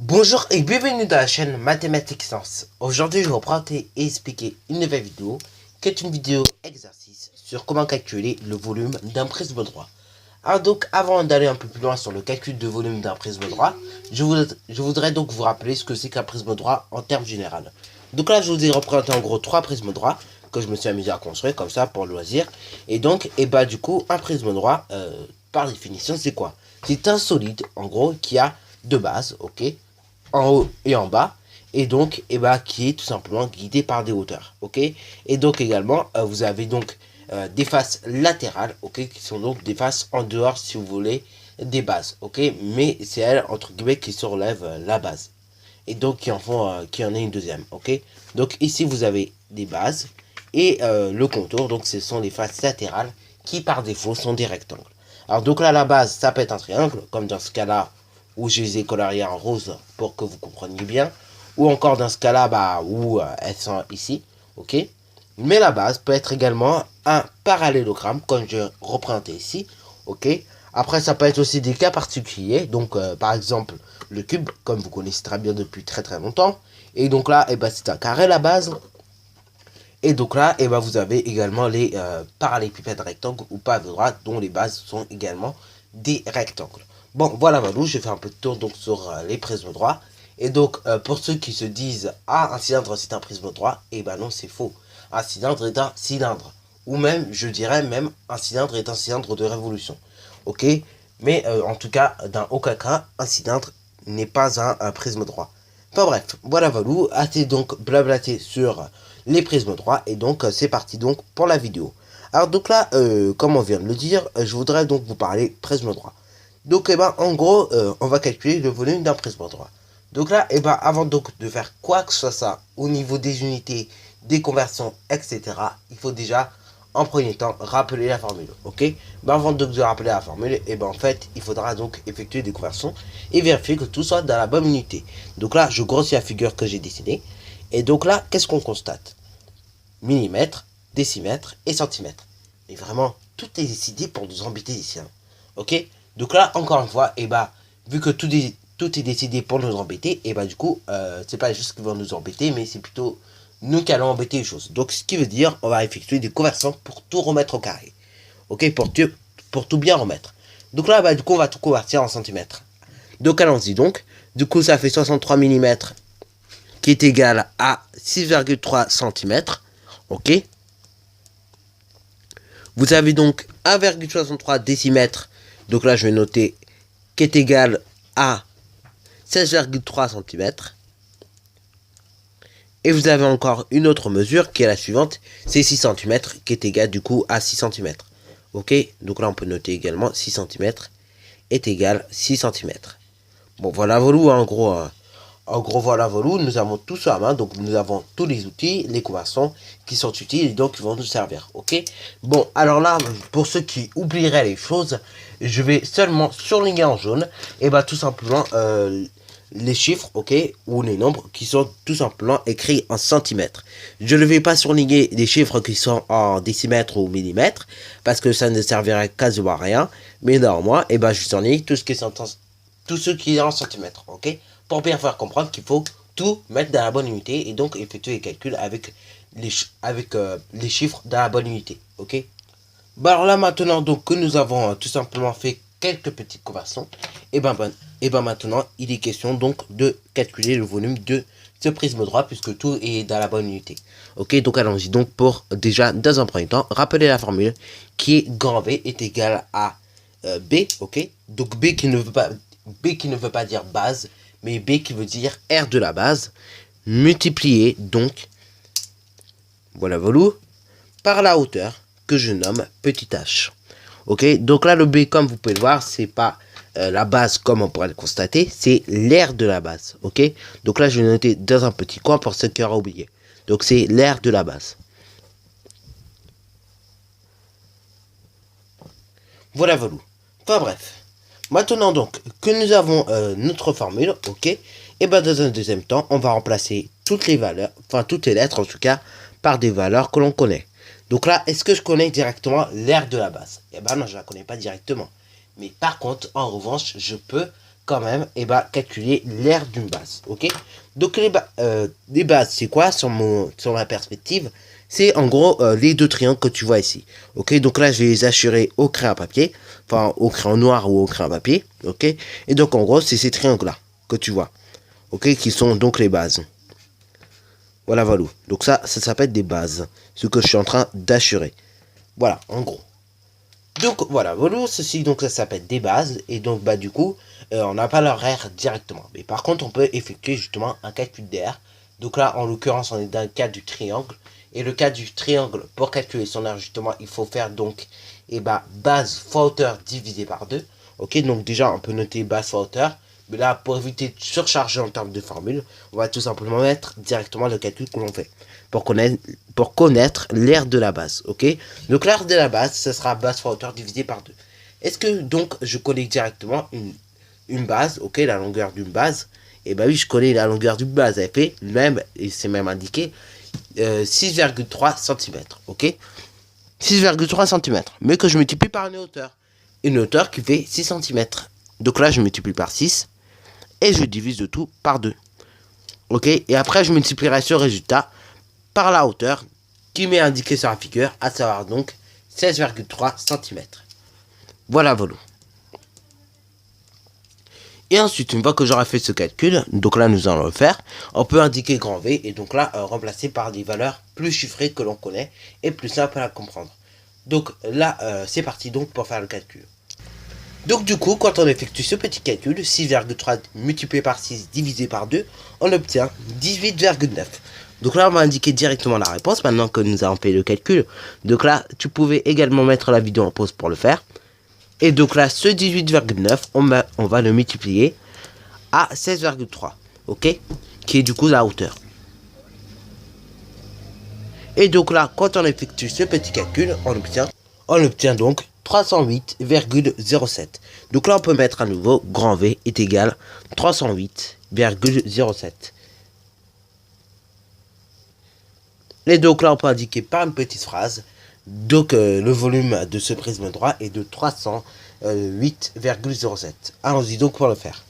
Bonjour et bienvenue dans la chaîne Mathématiques Sciences. Aujourd'hui, je vais vous présenter et expliquer une nouvelle vidéo qui est une vidéo exercice sur comment calculer le volume d'un prisme droit. Alors donc, avant d'aller un peu plus loin sur le calcul de volume d'un prisme droit, je voudrais donc vous rappeler ce que c'est qu'un prisme droit en termes généraux. Donc là, je vous ai représenté en gros trois prismes droits que je me suis amusé à construire comme ça pour le loisir. Et donc, du coup, un prisme droit, par définition, c'est quoi? C'est un solide, en gros, qui a deux bases, ok, en haut et en bas, et donc qui est tout simplement guidé par des hauteurs, ok. Et donc également vous avez donc des faces latérales, ok, qui sont donc des faces en dehors, si vous voulez, des bases, ok, mais c'est elles entre guillemets qui surlèvent la base, et donc qui en est une deuxième, ok. Donc ici vous avez des bases et le contour, donc ce sont les faces latérales qui par défaut sont des rectangles. Alors donc là, la base, ça peut être un triangle, comme dans ce cas là où je les ai coloriées en rose pour que vous compreniez bien, ou encore dans ce cas là où elles sont ici, ok. Mais la base peut être également un parallélogramme comme je représentais ici, ok. Après, ça peut être aussi des cas particuliers, donc par exemple le cube, comme vous connaissez très bien depuis très longtemps. Et donc là, c'est un carré la base. Et donc là, vous avez également les parallélépipèdes rectangles ou pas de droite, dont les bases sont également des rectangles. Bon, voilà, j'ai fait un peu de tour donc sur les prismes droits. Et donc, pour ceux qui se disent, ah, un cylindre c'est un prisme droit, non, c'est faux. Un cylindre est un cylindre. Ou même, je dirais même, un cylindre est un cylindre de révolution. Ok. Mais en tout cas, dans aucun cas, un cylindre n'est pas un prisme droit. Enfin bref, voilà, assez donc blablaté sur les prismes droits, et donc c'est parti donc pour la vidéo. Alors donc là, comme on vient de le dire, je voudrais donc vous parler prisme droit. Donc en gros, on va calculer le volume d'un prisme droit. Donc là, avant donc de faire quoi que ce soit ça, au niveau des unités, des conversions, etc., il faut déjà, en premier temps, rappeler la formule, ok. Avant donc de rappeler la formule, en fait, il faudra donc effectuer des conversions et vérifier que tout soit dans la bonne unité. Donc là, je grossis la figure que j'ai dessinée. Et donc là, qu'est-ce qu'on constate? Millimètres, décimètres et centimètres. Mais vraiment, tout est décidé pour nous embêter ici, hein. Ok. Donc là, encore une fois, vu que tout est décidé pour nous embêter, du coup, c'est pas juste qu'ils vont nous embêter, mais c'est plutôt nous qui allons embêter les choses. Donc, ce qui veut dire, on va effectuer des conversions pour tout remettre au carré. Ok, pour tout bien remettre. Donc là, du coup, on va tout convertir en centimètres. Donc, allons-y donc. Du coup, ça fait 63 mm qui est égal à 6,3 cm. Ok. Vous avez donc 1,63 décimètres. Donc là, je vais noter qui est égal à 16,3 cm. Et vous avez encore une autre mesure qui est la suivante. C'est 6 cm qui est égal du coup à 6 cm. Ok. Donc là, on peut noter également 6 cm est égal à 6 cm. Bon, voilà, en gros. En gros, voilà, nous avons tout ça à main, donc nous avons tous les outils, les conversions qui sont utiles et donc qui vont nous servir, ok. Bon, alors là, pour ceux qui oublieraient les choses, je vais seulement surligner en jaune, tout simplement les chiffres, ok, ou les nombres qui sont tout simplement écrits en centimètres. Je ne vais pas surligner les chiffres qui sont en décimètres ou millimètres, parce que ça ne servirait quasiment à rien, mais néanmoins, je surligne tout ce qui est en centimètres, ok, pour bien faire comprendre qu'il faut tout mettre dans la bonne unité et donc effectuer les calculs avec les chiffres dans la bonne unité, ok. Alors là maintenant donc que nous avons tout simplement fait quelques petites conversions, maintenant il est question donc de calculer le volume de ce prisme droit puisque tout est dans la bonne unité, ok. Donc allons-y donc pour déjà dans un premier temps rappeler la formule qui est grand V est égal à B, ok. Donc B qui ne veut pas dire base, mais B qui veut dire R de la base, multiplié donc, voilà, par la hauteur que je nomme petit h. Ok, donc là le B, comme vous pouvez le voir, c'est pas la base comme on pourrait le constater, c'est l'aire de la base. Ok, donc là je vais noter dans un petit coin pour ceux qui auraient oublié. Donc c'est l'aire de la base. Voilà. Enfin bref. Maintenant donc que nous avons notre formule, ok, dans un deuxième temps, on va remplacer toutes les valeurs, enfin toutes les lettres en tout cas, par des valeurs que l'on connaît. Donc là, est-ce que je connais directement l'aire de la base? Non, je ne la connais pas directement. Mais par contre, en revanche, je peux quand même calculer l'aire d'une base, ok. Donc les bases c'est quoi sur ma perspective, c'est en gros les deux triangles que tu vois ici, ok. Donc là je vais les assurer au crayon à papier, enfin au crayon noir ou au crayon à papier, ok. Et donc en gros c'est ces triangles là que tu vois, ok, qui sont donc les bases. Voilà, voilà. Donc ça s'appelle des bases, ce que je suis en train d'assurer. Voilà, en gros. Donc voilà, voilà, ceci donc ça s'appelle des bases. Et donc du coup, on n'a pas l'horaire directement. Mais par contre, on peut effectuer justement un calcul d'air. Donc là, en l'occurrence, on est dans le cas du triangle. Et le cas du triangle, pour calculer son aire justement, il faut faire donc base fois hauteur divisé par 2. Ok, donc déjà, on peut noter base fois hauteur. Mais là, pour éviter de surcharger en termes de formule, on va tout simplement mettre directement le calcul que l'on fait. Pour connaître l'aire de la base, ok. Donc l'aire de la base, ce sera base fois hauteur divisé par 2. Est-ce que donc je connais directement une base, ok, la longueur d'une base? Et oui, je connais la longueur d'une base, elle fait même, et c'est même indiqué, 6,3 cm, ok. 6,3 cm, mais que je multiplie par une hauteur qui fait 6 cm. Donc là, je multiplie par 6, et je divise le tout par 2. Ok, et après je multiplierai ce résultat par la hauteur qui m'est indiquée sur la figure, à savoir donc 16,3 cm. Voilà, voilà. Et ensuite, une fois que j'aurai fait ce calcul, donc là nous allons le faire, on peut indiquer grand V et donc là remplacer par des valeurs plus chiffrées que l'on connaît et plus simples à comprendre. Donc là, c'est parti donc pour faire le calcul. Donc du coup, quand on effectue ce petit calcul, 6,3 multiplié par 6 divisé par 2, on obtient 18,9. Donc là, on va indiquer directement la réponse, maintenant que nous avons fait le calcul. Donc là, tu pouvais également mettre la vidéo en pause pour le faire. Et donc là, ce 18,9, on va le multiplier à 16,3, ok, qui est du coup la hauteur. Et donc là, quand on effectue ce petit calcul, on obtient donc 308,07. Donc là, on peut mettre à nouveau grand V est égal 308,07. Et donc là, on peut indiquer par une petite phrase. Donc le volume de ce prisme droit est de 308,07. Allons-y donc pour le faire.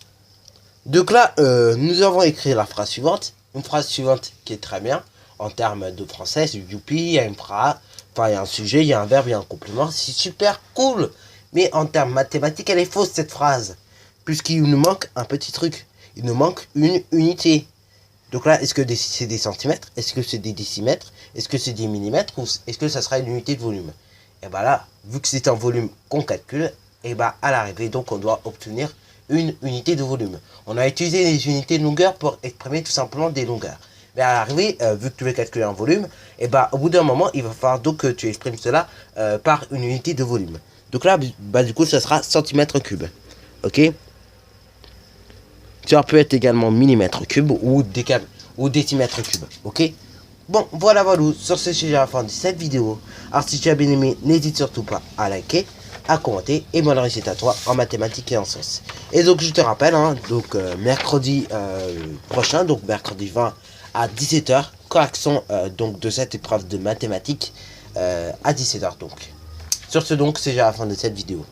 Donc là, nous avons écrit la phrase suivante. Une phrase suivante qui est très bien en termes de français. C'est youpi, il y a une phrase. Enfin, il y a un sujet, il y a un verbe, il y a un complément. C'est super cool. Mais en termes mathématiques, elle est fausse cette phrase. Puisqu'il nous manque un petit truc. Il nous manque une unité. Donc là, est-ce que c'est des centimètres? Est-ce que c'est des décimètres? Est-ce que c'est des millimètres? Ou est-ce que ça sera une unité de volume? Et là, vu que c'est un volume qu'on calcule, et à l'arrivée, donc on doit obtenir une unité de volume. On a utilisé les unités de longueur pour exprimer tout simplement des longueurs. Mais à l'arrivée, vu que tu veux calculer un volume, au bout d'un moment, il va falloir donc que tu exprimes cela par une unité de volume. Donc là, du coup, ça sera centimètre cube. Ok? Ça peut être également millimètre cube ou décimètre cube. Ok? Bon, voilà, sur ce sujet à la fin de cette vidéo. Alors, si tu as bien aimé, n'hésite surtout pas à liker, à commenter et bonne réussite à toi en mathématiques et en sciences. Et donc, je te rappelle, mercredi prochain, donc mercredi 20 à 17 h, correction donc de cette épreuve de mathématiques à 17 h donc. Sur ce, donc, c'est déjà la fin de cette vidéo.